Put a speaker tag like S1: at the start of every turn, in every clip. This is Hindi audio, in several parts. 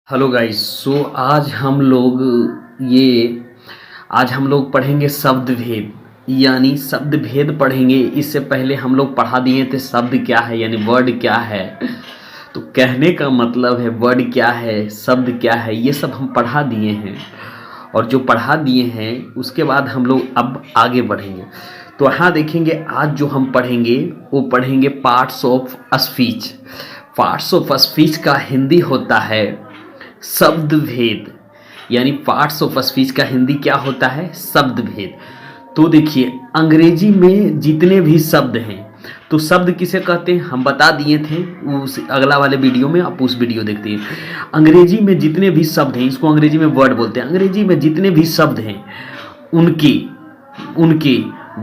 S1: Hello guys. आज हम लोग पढ़ेंगे शब्द भेद, यानी शब्द भेद पढ़ेंगे। इससे पहले हम लोग पढ़ा दिए थे शब्द क्या है, यानी वर्ड क्या है। तो कहने का मतलब है वर्ड क्या है, शब्द क्या है, ये सब हम पढ़ा दिए हैं। और जो पढ़ा दिए हैं उसके बाद हम लोग अब आगे बढ़ेंगे। तो यहाँ देखेंगे, आज जो हम पढ़ेंगे वो पढ़ेंगे parts of speech. Parts of speech का हिंदी होता है शब्द भेद, यानी पार्ट्स ऑफ स्पीच का हिंदी क्या होता है, शब्द भेद। तो देखिए, अंग्रेजी में जितने भी शब्द हैं, तो शब्द किसे कहते हैं हम बता दिए थे उस अगला वाले वीडियो में, आप उस वीडियो देखते हैं। अंग्रेजी में जितने भी शब्द हैं, इसको अंग्रेजी में वर्ड बोलते हैं। अंग्रेजी में जितने भी शब्द हैं उनके उनके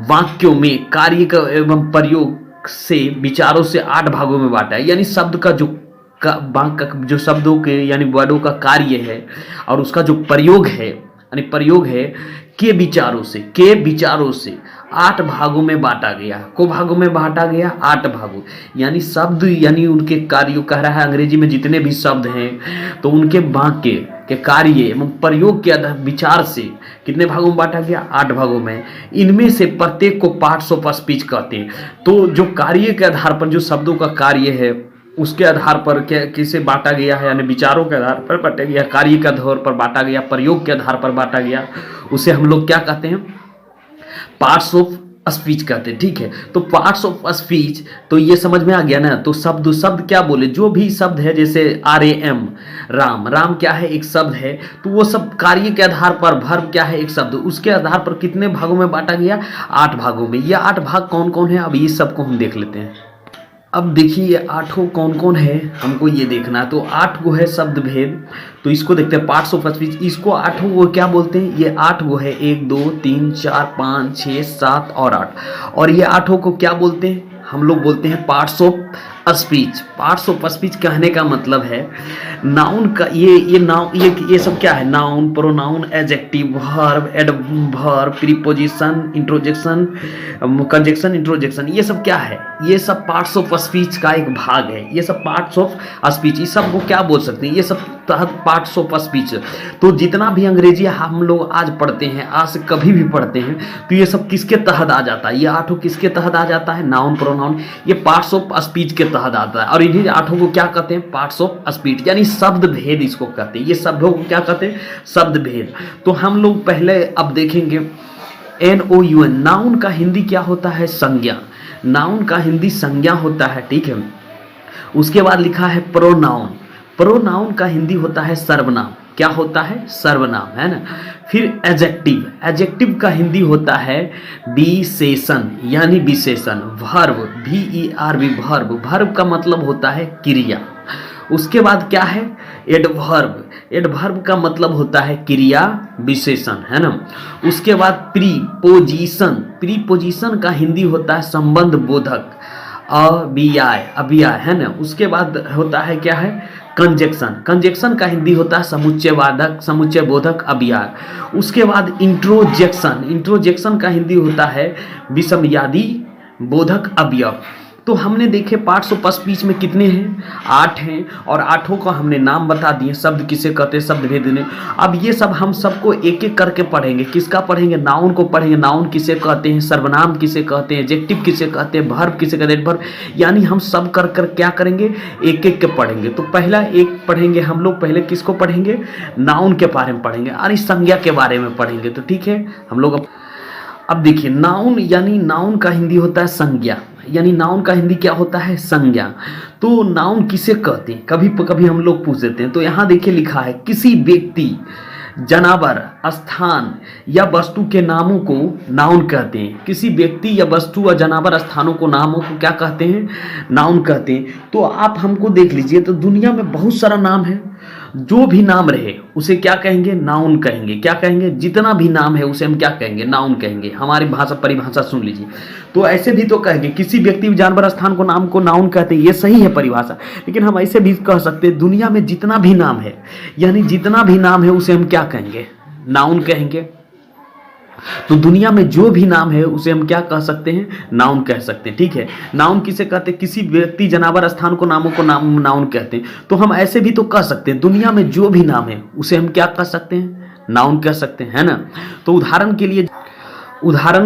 S1: वाक्यों में कार्य का एवं प्रयोग से विचारों से 8 भागों में बांटा है। यानी शब्द का जो शब्दों के यानी वर्डों का कार्य है और उसका जो प्रयोग है, यानी प्रयोग है के विचारों से 8 भागों में बांटा गया। को भागों में बांटा गया 8 भागों, यानी शब्द यानी उनके कार्यों कह रहा है। अंग्रेजी में जितने भी शब्द हैं तो उनके वाक्य के कार्य एवं प्रयोग के आधार विचार से कितने भागों में बांटा गया, 8 भागों में। इनमें से प्रत्येक को पार्ट्स ऑफ स्पीच कहते हैं। तो जो कार्य के आधार पर, जो शब्दों का कार्य है उसके आधार पर क्या किसे बांटा गया है, यानी विचारों के आधार पर बांटा गया, कार्य के आधार पर बांटा गया, प्रयोग के आधार पर बांटा गया, उसे हम लोग क्या कहते हैं, पार्ट्स ऑफ स्पीच कहते हैं। ठीक है, तो पार्ट्स ऑफ स्पीच, तो ये समझ में आ गया ना। तो शब्द क्या बोले, जो भी शब्द है, जैसे RAM राम क्या है, एक शब्द है। तो वो सब कार्य के आधार पर, वर्ब क्या है, एक शब्द, उसके आधार पर कितने भागों में बांटा गया, 8 भागों में। ये 8 भाग कौन कौन है, अब ये सबको हम देख लेते हैं। अब देखिए ये 8 कौन कौन है, हमको ये देखना है। तो 8 गो है शब्द भेद, तो इसको देखते हैं पार्ट्स ऑफ स्पीच। इसको 8 को क्या बोलते हैं, ये 8 गो है, 1 2 3 4 5 6 7 और 8। और ये 8 को क्या बोलते हैं, हम लोग बोलते हैं parts of speech. Parts of speech कहने का मतलब है नाउन का, ये सब क्या है, noun, pronoun, adjective, verb, adverb, preposition, interjection, conjunction, interjection, ये सब क्या है, ये सब पार्ट्स ऑफ स्पीच का एक भाग है। ये सब पार्ट्स ऑफ स्पीच, इस सब को क्या बोल सकते हैं, ये सब तहत पार्ट्स ऑफ स्पीच। तो जितना भी अंग्रेजी हम लोग आज पढ़ते हैं, आज से कभी भी पढ़ते हैं, तो ये सब किसके तहत आ जाता है, ये 8 किसके तहत आ जाता है, नाउन, प्रोनाउन, ये पार्ट्स ऑफ स्पीच के तहत आता है। और इन्हीं 8 को क्या कहते हैं, पार्ट्स ऑफ स्पीच, यानी शब्द भेद इसको कहते हैं। ये शब्दों को क्या कहते हैं, शब्द भेद। तो हम लोग पहले अब देखेंगे NOUN, नाउन का हिंदी क्या होता है, संज्ञा। नाउन का हिंदी संज्ञा होता है, ठीक है। उसके बाद लिखा है प्रोनाउन, प्रोनाउन का हिंदी होता है सर्वनाम। क्या होता है, सर्वनाम, है ना। फिर एडजेक्टिव, एडजेक्टिव का हिंदी होता है विशेषण, यानी विशेषण। वर्ब, VERB, वर्ब, वर्ब का मतलब होता है क्रिया। उसके बाद क्या है, एडवर्ब, एडवर्ब का मतलब होता है क्रिया विशेषण, है ना। उसके बाद प्रीपोजिशन, प्रीपोजिशन का हिंदी होता है संबंध बोधक, अव्यय, है ना। उसके बाद होता है क्या है, कंजक्शन, कंजक्शन का हिंदी होता है समुच्चयवादक, समुच्चय बोधक, अव्यय। उसके बाद इंट्रोजेक्शन, इंट्रोजेक्शन का हिंदी होता है विषमयादी बोधक, अवयव। तो हमने देखे पार्ट्स ऑफ स्पीच में कितने हैं, 8 हैं, और 8 को हमने नाम बता दिए, शब्द किसे कहते हैं, शब्द भेद ने। अब ये सब हम सबको एक एक करके पढ़ेंगे। किसका पढ़ेंगे, नाउन को पढ़ेंगे, नाउन किसे कहते हैं, सर्वनाम किसे कहते हैं, एडजेक्टिव किसे कहते हैं, वर्ब किसे कहते हैं, एडवर्ब, यानी हम सब कर क्या करेंगे, एक एक के पढ़ेंगे। तो पहला एक पढ़ेंगे हम लोग, पहले किसको पढ़ेंगे, नाउन के बारे में पढ़ेंगे और इस संज्ञा के बारे में पढ़ेंगे। तो ठीक है, हम लोग अब देखिए नाउन, यानी नाउन का हिंदी होता है संज्ञा, यानी नाउन का हिंदी क्या होता है, संज्ञा। तो नाउन किसे कहते हैं, कभी कभी हम लोग पूछ देते हैं। तो यहाँ देखिए लिखा है, किसी व्यक्ति, जानवर, स्थान या वस्तु के नामों को नाउन कहते हैं। किसी व्यक्ति या वस्तु या जानवर, स्थानों को, नामों को क्या कहते हैं, नाउन कहते हैं। तो आप हमको देख लीजिए, तो दुनिया में बहुत सारा नाम है, जो भी नाम रहे उसे क्या कहेंगे, नाउन कहेंगे। क्या कहेंगे, जितना भी नाम है उसे हम क्या कहेंगे, नाउन कहेंगे। हमारी भाषा परिभाषा सुन लीजिए। तो ऐसे भी तो कहेंगे, किसी व्यक्ति, जानवर, स्थान को, नाम को नाउन कहते हैं, ये सही है परिभाषा। लेकिन हम ऐसे भी कह सकते हैं, दुनिया में जितना भी नाम है, यानी जितना भी नाम है उसे हम क्या कहेंगे, नाउन कहेंगे। तो दुनिया में जो भी नाम है उसे हम क्या कह सकते हैं, नाउन कह सकते हैं। ठीक है, नाउन किसे कहते हैं, किसी व्यक्ति जानवर स्थान को नामों को नाउन कहते हैं। तो हम ऐसे भी तो कह सकते हैं दुनिया में जो भी नाम है उसे हम क्या कह सकते हैं, नाउन कह सकते हैं, है ना। तो उदाहरण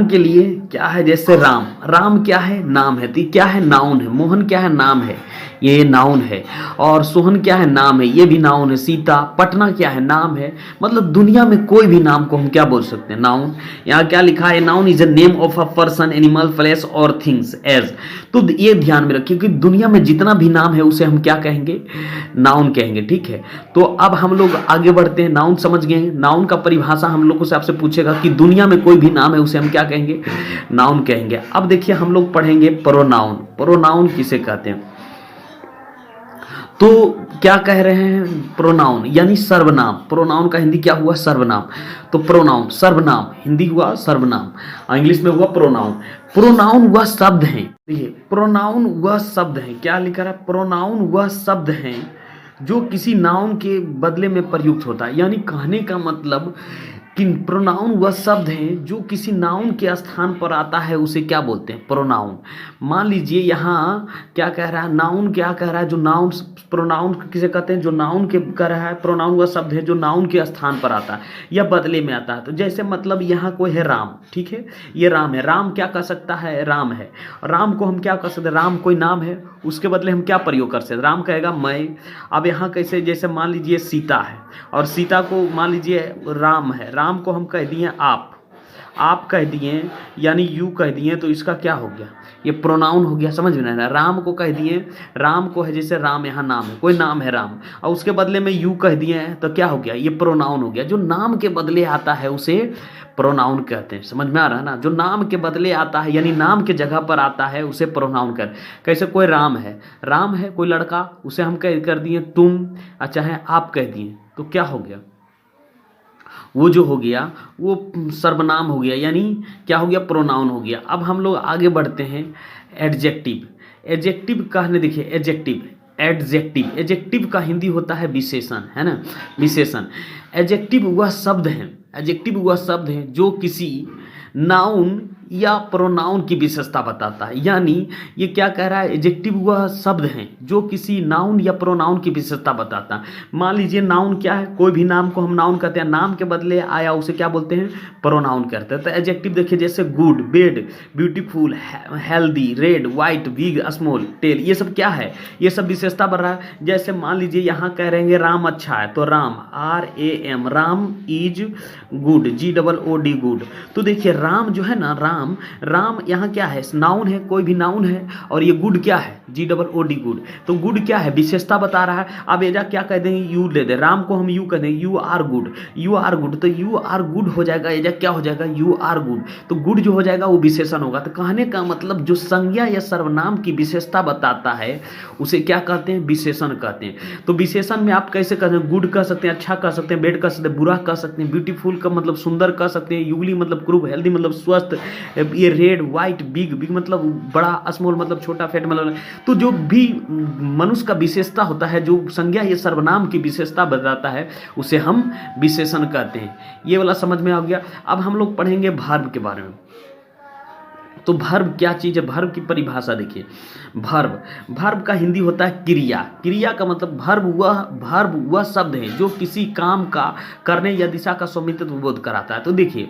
S1: के लिए क्या है, जैसे राम, राम क्या है, नाम है, तो क्या है, नाउन है। मोहन क्या है, नाम है, ये नाउन है। और सोहन क्या है, नाम है, ये भी नाउन है। सीता, पटना क्या है, नाम है। मतलब दुनिया में कोई भी नाम को हम क्या बोल सकते हैं, नाउन। यहाँ क्या लिखा है, noun is a name of a person, animal, place और थिंग्स एज। तो ये ध्यान में रखिए कि दुनिया में जितना भी नाम है उसे हम क्या कहेंगे, नाउन कहेंगे। ठीक है, तो अब हम लोग आगे बढ़ते हैं। नाउन समझ गए हैं, नाउन का परिभाषा हम लोगों से आपसे पूछेगा कि दुनिया में कोई भी नाम है उसे हम क्या कहेंगे, नाउन कहेंगे। अब देखिए हम लोग पढ़ेंगे प्रोनाउन। प्रोनाउन किसे कहते हैं, तो क्या कह रहे हैं, प्रोनाउन यानी सर्वनाम। प्रोनाउन का हिंदी क्या हुआ, सर्वनाम। तो प्रोनाउन सर्वनाम, हिंदी हुआ सर्वनाम, इंग्लिश में हुआ प्रोनाउन। प्रोनाउन वह शब्द हैं, देखिए प्रोनाउन वह शब्द हैं, क्या लिखा है, प्रोनाउन वह शब्द हैं जो किसी नाउन के बदले में प्रयुक्त होता है। यानी कहने का मतलब कि प्रोनाउन वह शब्द है जो किसी नाउन के स्थान पर आता है, उसे क्या बोलते हैं, प्रोनाउन। मान लीजिए यहाँ क्या कह रहा है, नाउन क्या कह रहा है, जो नाउन, प्रोनाउन किसे कहते हैं, जो नाउन के कह रहा है। प्रोनाउन वह शब्द है जो नाउन के स्थान पर आता है या बदले में आता है। तो जैसे मतलब यहाँ कोई है राम, ठीक है, ये राम है, राम क्या कह सकता है, राम है। राम को हम क्या कह सकते हैं, राम कोई नाम है, उसके बदले हम क्या प्रयोग कर सकते हैं, राम कहेगा मैं। अब यहाँ कैसे, जैसे मान लीजिए सीता है और सीता को मान लीजिए राम है, राम को हम कह दिए आप कह दिए, यानी यू कह दिए, तो इसका क्या हो गया, ये प्रोनाउन हो गया। समझ में नहीं आया, राम को कह दिए, राम को है, जैसे राम यहाँ नाम है, कोई नाम है राम, और उसके बदले में यू कह दिए हैं, तो क्या हो गया, ये प्रोनाउन हो गया। जो नाम के बदले आता है उसे प्रोनाउन कहते हैं। समझ में आ रहा है ना, जो नाम के बदले आता है यानी नाम के जगह पर आता है उसे प्रोनाउन कहते हैं। कैसे कोई राम है कोई लड़का, उसे हम कह कर दिए तुम, अच्छा है आप कह दिए, तो क्या हो गया, वो जो हो गया वो सर्वनाम हो गया, यानी क्या हो गया, प्रोनाउन हो गया। अब हम लोग आगे बढ़ते हैं, एडजेक्टिव। एडजेक्टिव कहने, देखिए एडजेक्टिव का हिंदी होता है विशेषण, है ना, विशेषण। एडजेक्टिव वह शब्द है जो किसी नाउन या प्रोनाउन की विशेषता बताता है। यानी ये क्या कह रहा है, एडजेक्टिव वह शब्द हैं जो किसी नाउन या प्रोनाउन की विशेषता बताता है। मान लीजिए नाउन क्या है, कोई भी नाम को हम नाउन कहते हैं, नाम के बदले आया उसे क्या बोलते हैं, प्रोनाउन कहते हैं। तो एडजेक्टिव देखिए, जैसे good, bad, beautiful, healthy, red, white, big, small, tall, ये सब क्या है, ये सब विशेषता बढ़ रहा है। जैसे मान लीजिए यहाँ कह रहेंगे राम अच्छा है, तो Ram RAM, Ram is good, GOOD, good. तो देखिए राम जो है ना, राम यहाँ क्या है, नाउन है, कोई भी नाउन है, और ये गुड क्या है, GOOD, गुड। तो गुड क्या है, विशेषता बता रहा है। अब एजा क्या कह देंगे, यू ले दे, राम को हम यू कह देंगे, यू आर गुड, तो यू आर गुड हो जाएगा, एजा क्या हो जाएगा, यू आर गुड। तो गुड जो हो जाएगा वो विशेषण होगा। तो कहने का मतलब जो संज्ञा या सर्वनाम की विशेषता बताता है उसे क्या कहते हैं, विशेषण कहते हैं। तो विशेषण में आप कैसे कहते हैं, गुड कह सकते हैं, अच्छा कह सकते हैं, बेड कह सकते हैं, बुरा कह सकते हैं, ब्यूटीफुल का मतलब सुंदर कह सकते हैं, युगली मतलब क्रूप, हेल्दी मतलब स्वस्थ, ये रेड, वाइट, बिग मतलब बड़ा, स्मॉल मतलब छोटा, फैट मतलब। तो जो भी मनुष्य का विशेषता होता है, जो संज्ञा या सर्वनाम की विशेषता बताता है उसे हम विशेषण कहते हैं। ये वाला समझ में आ गया। अब हम लोग पढ़ेंगे वर्ब के बारे में। तो वर्ब क्या चीज़ है, वर्ब की परिभाषा देखिए। वर्ब का हिंदी होता है क्रिया का मतलब वर्ब वह शब्द है जो किसी काम का करने या दिशा का स्वामित्व बोध कराता है। तो देखिए,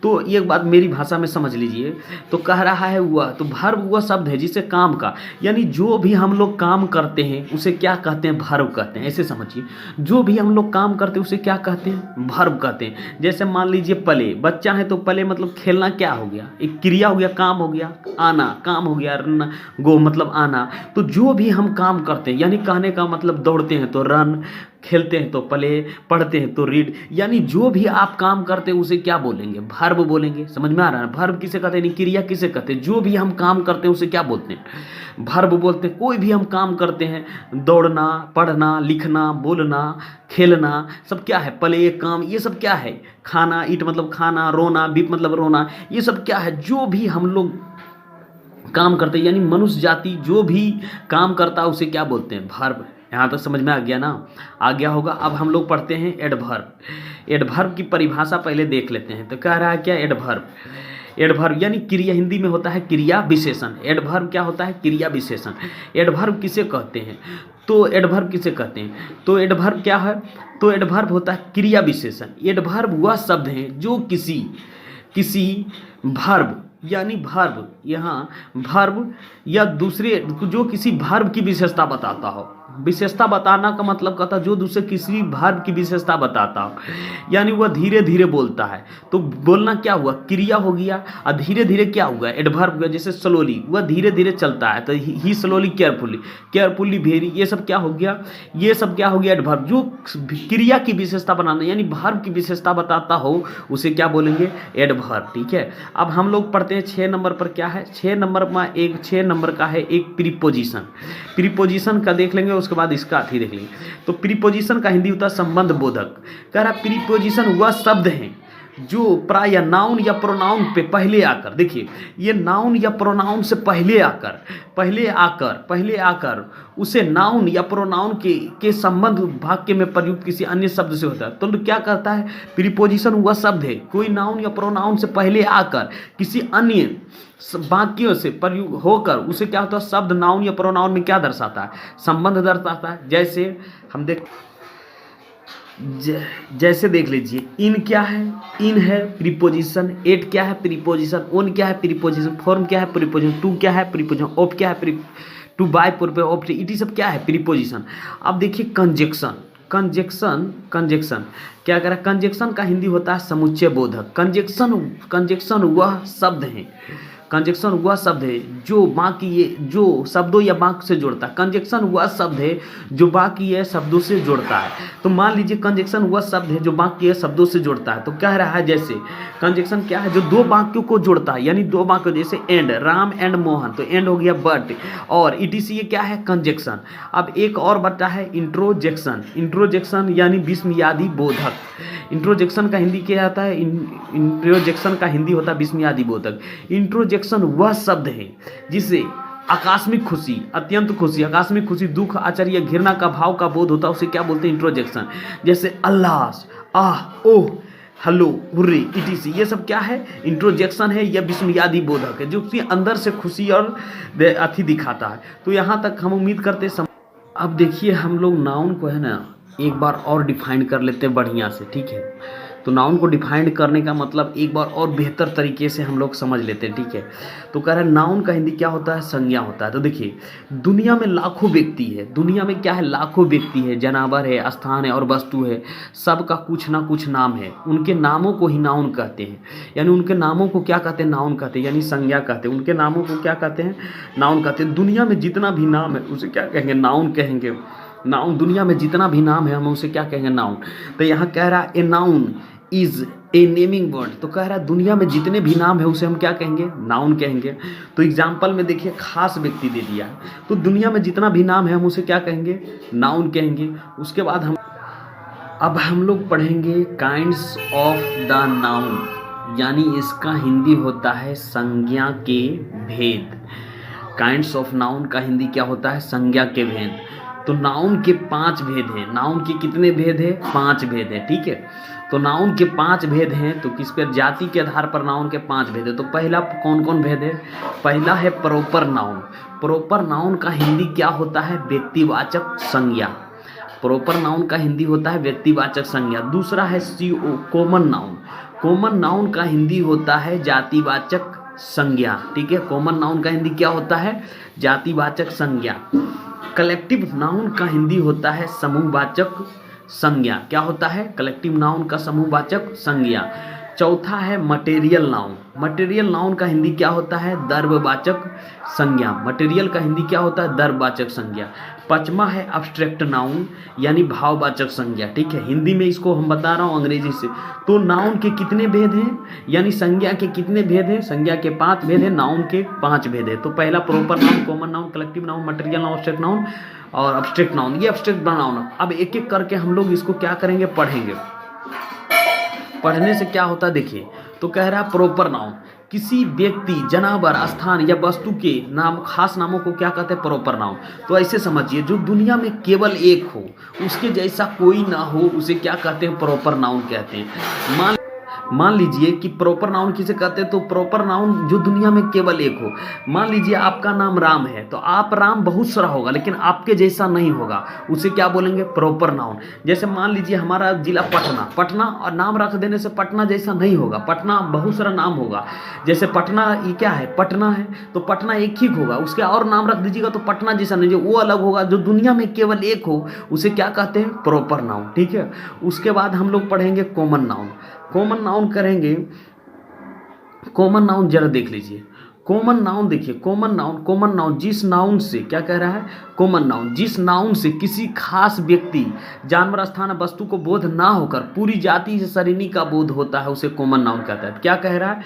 S1: तो एक बात मेरी भाषा में समझ लीजिए। तो कह रहा है वह, तो वर्ब वह शब्द है जिसे काम का, यानी जो भी हम लोग काम करते हैं उसे क्या कहते हैं, वर्ब कहते हैं। ऐसे समझिए, जो भी हम लोग काम करते हैं उसे क्या कहते हैं, वर्ब कहते हैं। जैसे मान लीजिए पले, बच्चा है तो पले मतलब खेलना क्या हो गया, एक क्रिया हो गया, काम हो गया, आना काम हो गया, रन गो मतलब आना। तो जो भी हम काम करते हैं, यानी कहने का मतलब दौड़ते हैं तो रन, खेलते हैं तो प्ले, पढ़ते हैं तो रीड, यानी जो भी आप काम करते हैं उसे क्या बोलेंगे, वर्ब बोलेंगे। समझ में आ रहा है, वर्ब किसे कहते हैं, क्रिया किसे कहते हैं, जो भी हम काम करते हैं उसे क्या बोलते हैं, वर्ब बोलते हैं। कोई भी हम काम करते हैं, दौड़ना, पढ़ना, लिखना, बोलना, खेलना, सब क्या है, प्ले, काम, ये सब क्या है, खाना, ईट मतलब खाना, रोना, बीप मतलब रोना, ये सब क्या है, जो भी हम लोग काम करते हैं, यानी मनुष्य जाति जो भी काम करता है उसे क्या बोलते हैं, वर्ब यहाँ तक समझ में आ गया ना? आ गया होगा। अब हम लोग पढ़ते हैं एडवर्ब। एडवर्ब की परिभाषा पहले देख लेते हैं। तो कह रहा है क्या एडवर्ब? एडवर्ब यानी क्रिया, हिंदी में होता है क्रिया विशेषण। एडवर्ब क्या होता है? क्रिया विशेषण। एडवर्ब किसे कहते हैं? तो एडवर्ब किसे कहते हैं? तो एडवर्ब क्या है? तो एडवर्ब होता है क्रिया विशेषण। एडवर्ब वह शब्द है जो किसी भर्ब यानी भर्ब, यहाँ भर्ब या दूसरे जो किसी भर्ब की विशेषता बताता हो। विशेषता बताना का मतलब कहता है जो दूसरे किसी भर्ब की विशेषता बताता हो, यानी वह धीरे धीरे बोलता है। तो बोलना क्या हुआ? क्रिया हो गया। और धीरे धीरे क्या हुआ? एडवर्ब हुआ। जैसे स्लोली, वह धीरे धीरे चलता है, तो ही स्लोली केयरफुली, केयरफुली वेरी, ये सब क्या हो गया? ये सब क्या हो गया? एडवर्ब। जो क्रिया की विशेषता बनाना यानी भर्ब की विशेषता बताता हो उसे क्या बोलेंगे? एडवर्ब। ठीक है। अब हम लोग पढ़ते हैं 6 नंबर पर क्या है? 6 नंबर का है एक प्रीपोजिशन। प्रीपोजिशन का देख लेंगे, उसके बाद इसका अथी देख लेंगे। तो प्रीपोजिशन का हिंदी होता है संबंध बोधक। कह रहा प्रीपोजिशन वह शब्द है जो प्राय नाउन या प्रोनाउन पे पहले आकर, देखिए ये नाउन या प्रोनाउन से पहले आकर उसे नाउन या प्रोनाउन के संबंध वाक्य में प्रयुक्त किसी अन्य शब्द से होता है। तो क्या करता है? प्रीपोजिशन वह शब्द है कोई नाउन या प्रोनाउन से पहले आकर किसी अन्य वाक्यों से प्रयुक्त होकर उसे क्या होता है? शब्द नाउन या प्रोनाउन में क्या दर्शाता है? संबंध दर्शाता है। जैसे हम जैसे देख लीजिए, इन क्या है? इन है प्रीपोजिशन। एट क्या है? प्रीपोजिशन। ओन क्या है? प्रीपोजिशन। फॉर्म क्या है? प्रीपोजिशन। टू क्या है? प्रीपोजिशन। ऑफ क्या है? टू बाय पर ऑफ, इट सब क्या है? प्रीपोजिशन। अब देखिए कंजक्शन क्या कह रहा है? कंजक्शन का हिंदी होता है समुच्चय बोधक। कंजक्शन वह शब्द है, कंजक्शन वह शब्द है जो बाकी ये जो शब्दों या वाक्य से जोड़ता है। कंजक्शन वह शब्द है जो बाकी ये शब्दों से जोड़ता है। तो मान लीजिए कंजक्शन वह शब्द है जो बाकी ये शब्दों से जोड़ता है। तो कह रहा है जैसे कंजक्शन क्या है? जो दो वाक्यों को जोड़ता है, यानी दो वाक्यों, जैसे एंड, राम एंड मोहन, तो एंड हो गया बट, और इटीसी, ये क्या है? कंजक्शन। अब एक और बता है इंट्रोजेक्शन यानी विस्मयादि बोधक। इंट्रोजेक्शन का हिंदी क्या आता है? इंट्रोजेक्शन का हिंदी होता है विस्मयादि बोधक। इंट्रोजेक्शन वह शब्द है जिसे आकस्मिक खुशी, अत्यंत खुशी, आकस्मिक खुशी, दुख, आश्चर्य, घृणा का भाव का बोध होता है, उसे क्या बोलते हैं? इंट्रोजेक्शन। जैसे अल्लाह, आह, ओह, हेलो, हुर्रे, इटीसी, ये सब क्या है? इंट्रोजेक्शन है या विस्मयादि बोधक है जो उसके अंदर से खुशी और अथी दिखाता है। तो यहाँ तक हम उम्मीद करते हैं। अब देखिए हम लोग नाउन को है ना एक बार और डिफाइन कर लेते हैं बढ़िया से। ठीक है। तो नाउन को डिफाइन करने का मतलब एक बार और बेहतर तरीके से हम लोग समझ लेते हैं। ठीक है। तो कह रहे हैं नाउन का हिंदी क्या होता है? संज्ञा होता है। तो देखिए दुनिया में लाखों व्यक्ति है, दुनिया में क्या है? लाखों व्यक्ति है, जानवर है, स्थान है और वस्तु है, सबका कुछ ना कुछ नाम है। उनके नामों को ही नाउन कहते हैं, यानी उनके नामों को क्या कहते हैं? नाउन कहते हैं, यानी संज्ञा कहते हैं। उनके नामों को क्या कहते हैं? नाउन कहते हैं। दुनिया में जितना भी नाम है उसे क्या कहेंगे? नाउन कहेंगे। नाउन, दुनिया में जितना भी नाम है हम उसे क्या कहेंगे? नाउन। तो यहाँ कह रहा है a noun is a naming word. तो कह रहा है दुनिया में जितने भी नाम है उसे हम क्या कहेंगे? नाउन कहेंगे। तो एग्जाम्पल में देखिए खास व्यक्ति दे दिया है, तो दुनिया में जितना भी नाम है हम उसे क्या कहेंगे? नाउन कहेंगे। उसके बाद अब हम लोग पढ़ेंगे काइंड्स ऑफ द नाउन, यानी इसका हिंदी होता है संज्ञा के भेद। काइंड्स ऑफ नाउन का हिंदी क्या होता है? संज्ञा के भेद। तो नाउन के 5 भेद हैं। नाउन के कितने भेद हैं? 5 भेद हैं। ठीक है। तो नाउन के 5 भेद हैं। तो किस पर? जाति के आधार पर नाउन के 5 भेद है। तो पहला कौन कौन भेद है? पहला है प्रॉपर नाउन। प्रॉपर नाउन का हिंदी क्या होता है? व्यक्तिवाचक संज्ञा। प्रॉपर नाउन का हिंदी होता है व्यक्तिवाचक संज्ञा। दूसरा है कॉमन नाउन। कॉमन नाउन का हिंदी होता है जातिवाचक संज्ञा। ठीक है। कॉमन नाउन का हिंदी क्या होता है? जातिवाचक संज्ञा। कलेक्टिव नाउन का हिंदी होता है समूहवाचक संज्ञा। क्या होता है? कलेक्टिव नाउन का समूहवाचक संज्ञा। चौथा है मटेरियल नाउन। मटेरियल नाउन का हिंदी क्या होता है? द्रव्यवाचक संज्ञा। मटेरियल का हिंदी क्या होता है? द्रव्यवाचक संज्ञा। पांचवा है अब्स्ट्रैक्ट नाउन, यानी भाववाचक संज्ञा। ठीक है। हिंदी में इसको हम बता रहा हूँ अंग्रेजी से। तो नाउन के कितने भेद हैं, यानी संज्ञा के कितने भेद हैं? संज्ञा के 5 भेद हैं, नाउन के 5 भेद हैं। तो पहला proper noun, common noun, collective noun, material noun, abstract noun और अब्स्ट्रैक्ट नाउन। ये अब्स्ट्रैक्ट नाउन। अब एक एक करके हम लोग इसको क्या करेंगे? पढ़ेंगे। पढ़ने से क्या होता है देखिए। तो कह रहा है प्रॉपर नाउन। किसी व्यक्ति, जानवर, स्थान या वस्तु के नाम, खास नामों को क्या कहते हैं? Proper noun. तो ऐसे समझिए, जो दुनिया में केवल एक हो, उसके जैसा कोई ना हो, उसे क्या कहते हैं? प्रॉपर नाउन कहते हैं। मान लीजिए कि प्रॉपर नाउन किसे कहते हैं? तो प्रॉपर नाउन जो दुनिया में केवल एक हो। मान लीजिए आपका नाम राम है, तो आप राम बहुत सारा होगा लेकिन आपके जैसा नहीं होगा, उसे क्या बोलेंगे? Proper noun. जैसे मान लीजिए हमारा जिला पटना, पटना और नाम रख देने से पटना जैसा नहीं होगा, पटना बहुत सारा नाम होगा। जैसे पटना, ये क्या है? पटना है, तो पटना एक ही होगा, उसके और नाम रख दीजिएगा तो पटना जैसा नहीं, जो वो अलग होगा। जो दुनिया में केवल एक हो, उसे क्या कहते हैं? Proper noun. ठीक है। उसके बाद हम लोग पढ़ेंगे कॉमन नाउन। कॉमन नाउन करेंगे। कॉमन नाउन जरा देख लीजिए। कॉमन नाउन देखिए, कॉमन नाउन, कॉमन नाउन जिस नाउन से, क्या कह रहा है? कॉमन नाउन जिस नाउन से किसी खास व्यक्ति, जानवर, स्थान, वस्तु को बोध ना होकर पूरी जाति से श्रेणी का बोध होता है, उसे कॉमन नाउन कहता है। क्या कह रहा है?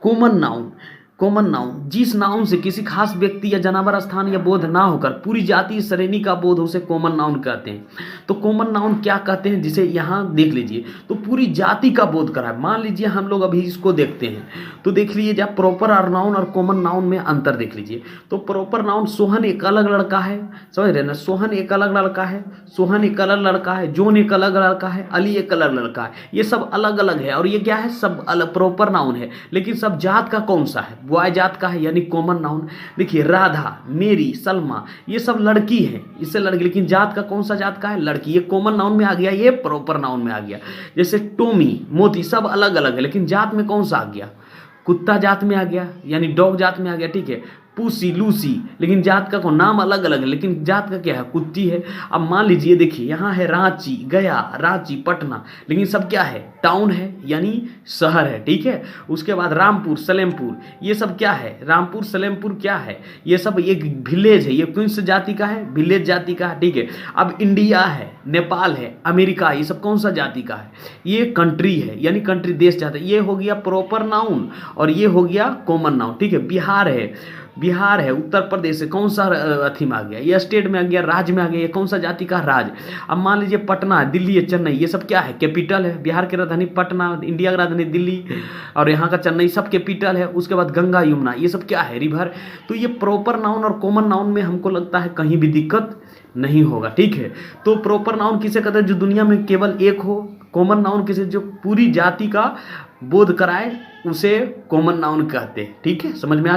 S1: कॉमन नाउन, कॉमन नाउन जिस नाउन से किसी खास व्यक्ति या जानवर, स्थान या बोध ना होकर पूरी जाति श्रेणी का बोध, उसे कॉमन नाउन कहते हैं। तो कॉमन नाउन क्या कहते हैं? जिसे यहाँ देख लीजिए, तो पूरी जाति का बोध करा है। मान लीजिए हम लोग अभी इसको देखते हैं, तो देख लीजिए जब प्रॉपर नाउन और कॉमन नाउन में अंतर देख लीजिए। तो प्रॉपर नाउन, सोहन एक अलग लड़का है, समझ रहे ना? सोहन एक अलग लड़का है, सोहन एक अलग लड़का है, जोन एक अलग लड़का है, अली एक अलग लड़का है। ये सब अलग अलग है और ये क्या है? सब अलग प्रॉपर नाउन है, लेकिन सब जात का कौन सा है? बॉय जात का है, यानी कॉमन नाउन। देखिए राधा, मेरी, सलमा, ये सब लड़की है, इससे लड़की, लेकिन जात का कौन सा जात का है? लड़की। ये कॉमन नाउन में आ गया, ये प्रॉपर नाउन में आ गया। जैसे टोमी, मोती, सब अलग अलग है, लेकिन जात में कौन सा आ गया? कुत्ता जात में आ गया, यानी डॉग जात में आ गया। ठीक है। पूसी, लूसी, लेकिन जात का कौन? नाम अलग अलग है लेकिन जात का क्या है? कुत्ती है। अब मान लीजिए, देखिए यहाँ है रांची, गया, रांची, पटना, लेकिन सब क्या है? टाउन है, यानी शहर है। ठीक है। उसके बाद रामपुर, सलेमपुर, ये सब क्या है? रामपुर, सलेमपुर क्या है? ये सब एक विलेज है। ये कौन सी जाति का है? विलेज जाति का है। ठीक है। अब इंडिया है, नेपाल है, अमेरिका, ये सब कौन सा जाति का है? ये कंट्री है, यानी कंट्री, देश जाति। ये हो गया प्रॉपर नाउन और ये हो गया कॉमन नाउन। ठीक है। बिहार है, बिहार है, उत्तर प्रदेश है, कौन सा अथी में आ गया? ये स्टेट में आ गया, राज्य में आ गया। ये कौन सा जाति का? राज्य। अब मान लीजिए पटना है, दिल्ली है, चेन्नई, ये सब क्या है? कैपिटल है। बिहार की राजधानी पटना, इंडिया की राजधानी दिल्ली और यहाँ का चेन्नई, सब कैपिटल है। उसके बाद गंगा, यमुना, ये सब क्या है? रिवर। तो ये प्रॉपर नाउन और कॉमन नाउन में हमको लगता है कहीं भी दिक्कत नहीं होगा। ठीक है। तो प्रॉपर नाउन किसे कहते हैं? जो दुनिया में केवल एक हो। कॉमन नाउन किसे? जो पूरी जाति का बोध कराए, उसे कॉमन नाउन कहते हैं। ठीक है। समझ में आ गया?